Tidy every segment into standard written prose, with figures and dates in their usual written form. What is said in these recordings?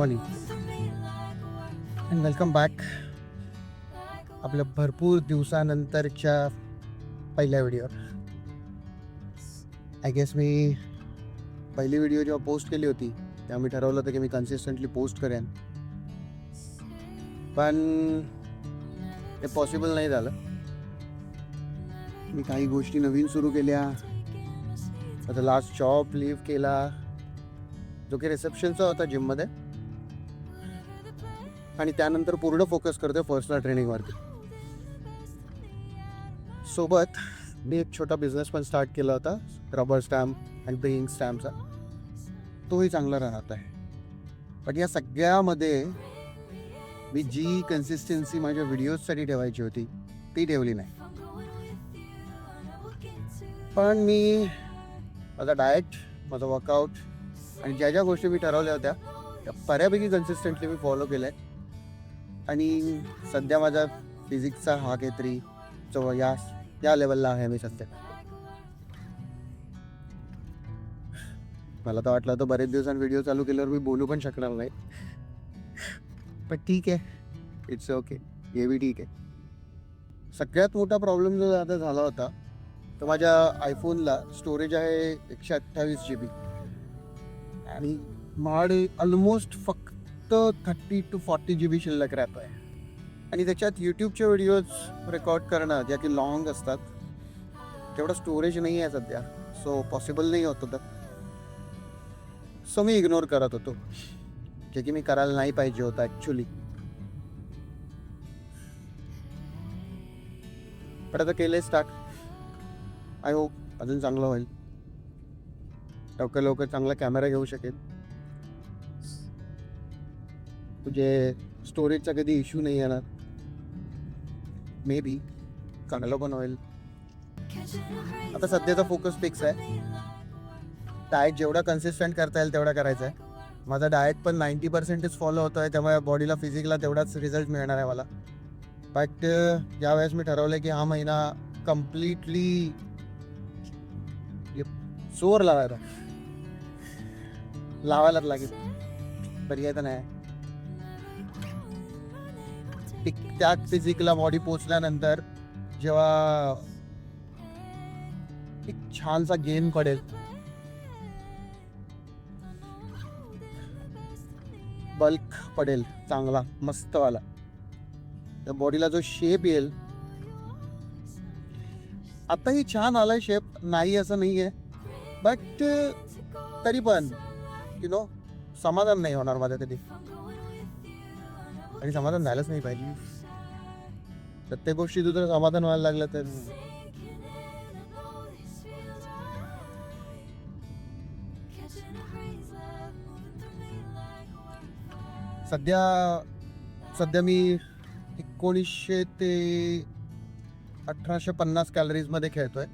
Morning and welcome back आपल्या भरपूर दिवसानंतरच्या पहिल्या व्हिडिओवर. आय गेस मी पहिली व्हिडिओ जेव्हा पोस्ट केली होती तेव्हा मी ठरवलं होतं की मी कन्सिस्टंटली पोस्ट करेन, पण ते पॉसिबल नाही झालं. मी काही गोष्टी नवीन सुरू केल्या. आता लास्ट जॉब लिव्ह केला जो की रिसेप्शनचा होता जिममध्ये, आणि त्यानंतर पूर्ण फोकस करतोय पर्सनल ट्रेनिंगवरती. सोबत मी एक छोटा बिझनेस पण स्टार्ट केला होता, रबर स्टॅम्प आणि इंक स्टॅम्पचा. तोही चांगला राहत आहे. पण या सगळ्यामध्ये मी जी कन्सिस्टन्सी माझ्या व्हिडिओजसाठी ठेवायची होती ती ठेवली नाही. पण मी माझा डाएट, माझा वर्कआउट आणि ज्या ज्या गोष्टी मी ठरवल्या होत्या त्या बऱ्यापैकी कन्सिस्टंटली मी फॉलो केल्या आहेत. आणि सध्या माझा फिजिक्सचा हा काहीतरी जो या लेवलला आहे मी सध्या. मला तर वाटलं तर बरेच दिवसांनी व्हिडिओ चालू केल्यावर मी बोलू पण शकणार नाही, पण ठीक आहे, इट्स ओके, हे बी ठीक आहे. सगळ्यात मोठा प्रॉब्लेम जो आता झाला होता तर माझ्या आयफोनला स्टोरेज आहे 128 GB आणि माझे ऑलमोस्ट फक्त 30 to 40 GB शिल्लक राहतो आहे. आणि त्याच्यात यूट्यूबचे व्हिडिओज रेकॉर्ड करणं ज्या की लॉंग असतात तेवढं स्टोरेज नाही आहे सध्या, सो पॉसिबल नाही होत होतं. सो मी इग्नोर करत होतो, जे की मी करायला नाही पाहिजे होतं ॲक्च्युली. पण आता केलं स्टार्ट. आय होप अजून चांगलं होईल, लवकर चांगला कॅमेरा घेऊ शकेल, तुझे स्टोरेजचा कधी इश्यू नाही येणार. मे बी चांगलं पण होईल. आता सध्याचा फोकस फिक्स आहे. डाएट जेवढा कन्सिस्टंट करता येईल तेवढा करायचा आहे. माझा डाएट पण 90% फॉलो होतो आहे, त्यामुळे बॉडीला फिजिकला तेवढाच रिझल्ट मिळणार आहे मला. बट यावेळेस मी ठरवलं की हा महिना कम्प्लिटली जोर लावायलाच लागेल, पर्याय तर नाही. त्याच फिजिकला बॉडी पोचल्यानंतर जेव्हा एक छानसा गेन पडेल, बल्क पडेल चांगला मस्तवाला, त्या बॉडीला जो शेप येईल. आताही छान आलाय शेप, नाही असं नाही आहे, बट तरी पण समाधान नाही होणार माझ्या कधी, आणि समाधान झालंच नाही पाहिजे. प्रत्येक गोष्टी तुझं समाधान व्हायला लागलं तर सध्या मी 1900 ते 1850 कॅलरीजमध्ये खेळतोय.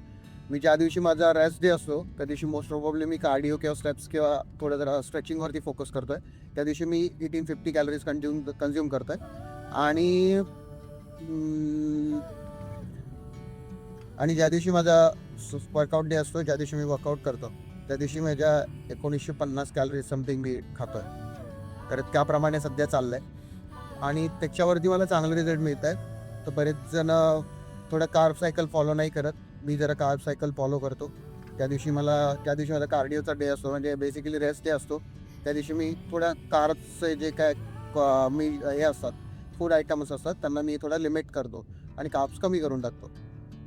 मी ज्या दिवशी माझा रेस्ट डे असतो त्या दिवशी मोस्ट प्रॉब्ली मी कार्डिओ किंवा स्टेप्स किंवा थोडं जरा स्ट्रेचिंगवरती फोकस करतोय. त्या दिवशी मी 1850 कॅलरीज कन्झ्युम करतोय. आणि ज्या दिवशी माझा वर्कआउट डे असतो, ज्या दिवशी मी वर्कआउट करतो त्या दिवशी माझ्या 1950 कॅलरीज समथिंग मी खातोय. तर त्याप्रमाणे सध्या चाललंय आणि त्याच्यावरती मला चांगले रिझल्ट मिळत आहेत. तर बरेच जण थोडं कार्ब सायकल फॉलो नाही करत, मी जरा कार्ब सायकल फॉलो करतो. ज्या दिवशी माझा कार्डिओचा डे असतो, म्हणजे बेसिकली रेस्ट डे असतो, त्या दिवशी मी थोड्या कार्ब्सचे जे काय मी हे असतात फूड आयटम्स असतात त्यांना मी थोडा लिमिट करतो आणि कार्ब्स कमी करून टाकतो.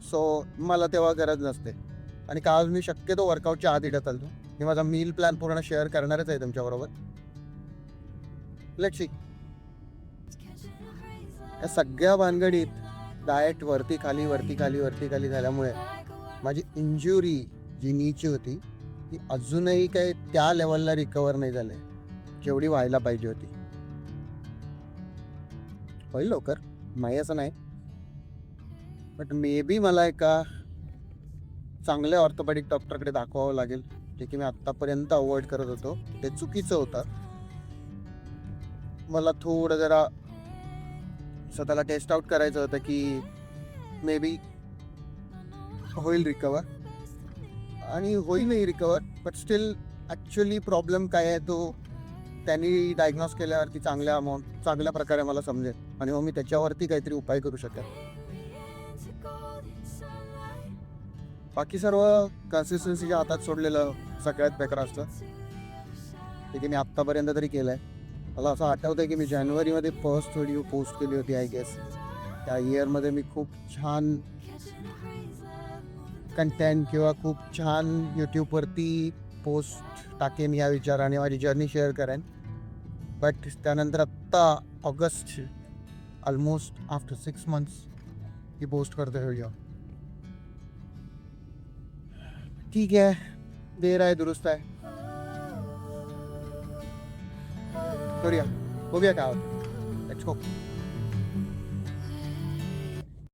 सो मला तेव्हा गरज नसते. आणि कार्ब्स मी शक्यतो वर्कआउटच्या आधी ढकलतो. मी माझा मील प्लॅन पूर्ण शेअर करणारच आहे तुमच्याबरोबर. Let's see. या सगळ्या भानगडीत डाएट वरती खाली झाल्यामुळे माझी इंजुरी जी नीची होती ती अजूनही काही त्या लेवलला रिकवर नाही झाले जेवढी व्हायला पाहिजे होती. होईल लवकर, नाही असं नाही, बट मे बी मला एका चांगल्या ऑर्थोपेडिक डॉक्टरकडे दाखवावं लागेल, जे की मी आत्तापर्यंत अवॉइड करत होतो. ते चुकीचं होतं. मला थोडं जरा स्वतःला टेस्ट आउट करायचं होतं की मे बी होईल रिकवर, आणि होईलही recover, but still actually problem काय आहे तो त्यांनी डायग्नोस केल्यावरती चांगल्या प्रकारे मला समजेल आणि मग मी त्याच्यावरती काहीतरी उपाय करू शकेल. बाकी सर्व कन्सिस्टन्सीच्या हातात सोडलेलं सगळ्यात बेकार असतं. ते की मी आत्तापर्यंत तरी केलं आहे. मला असं आठवतं की मी जानेवारीमध्ये फर्स्ट व्हिडिओ पोस्ट केली होती आय गेस. त्या इयरमध्ये मी खूप छान कंटेंट किंवा खूप छान यूट्यूबवरती पोस्ट टाकेन या विचाराने माझी जर्नी शेअर करेन. बट त्यानंतर आत्ता ऑगस्ट ऑलमोस्ट आफ्टर 6 months ही पोस्ट करतो व्हिडिओ. ठीक आहे, देर आहे दुरुस्त आहे, करूया, बघूया काय होतं. Let's go.